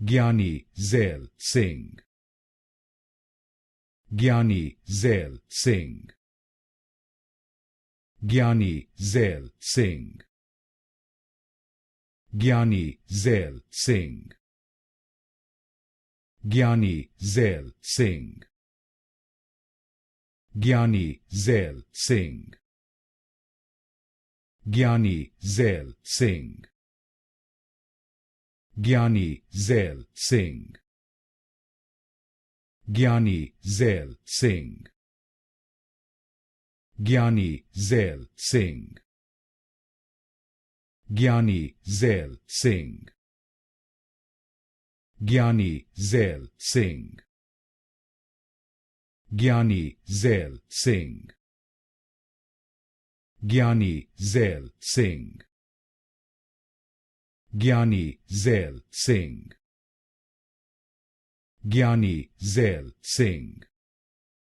Giani Zail Singh. Giani Zail Singh. Giani Zail Singh. Giani Zail Singh. Giani Zail Singh. Giani Zail Singh. Giani Zail Singh. Giani Zail Singh. Giani Zail Singh. Giani Zail Singh. Giani Zail Singh. Giani Zail Singh. Giani Zail Singh. Giani Zail Singh. Giani Zail Singh. Giani Zail Singh.